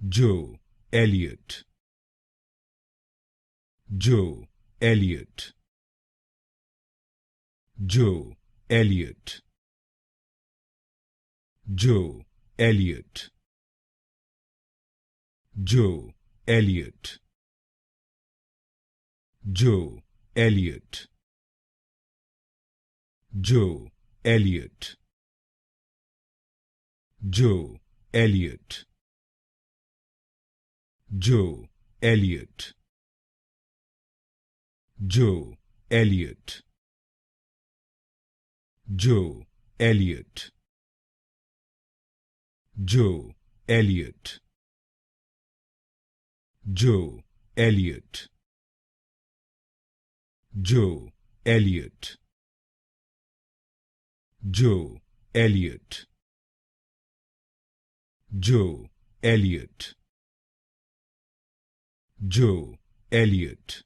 Joe, Elliott. Joe, Elliott. Joe, Elliott. Joe, Elliott. Joe, Elliott. Joe, Elliott. Joe, Elliott. Joe, Elliott. Joe, Elliott. Joe, Elliott. Joe, Elliott. Joe, Elliott. Joe, Elliott. Joe, Elliott. Joe, Elliott. Joe, Elliott. Joe, Elliott.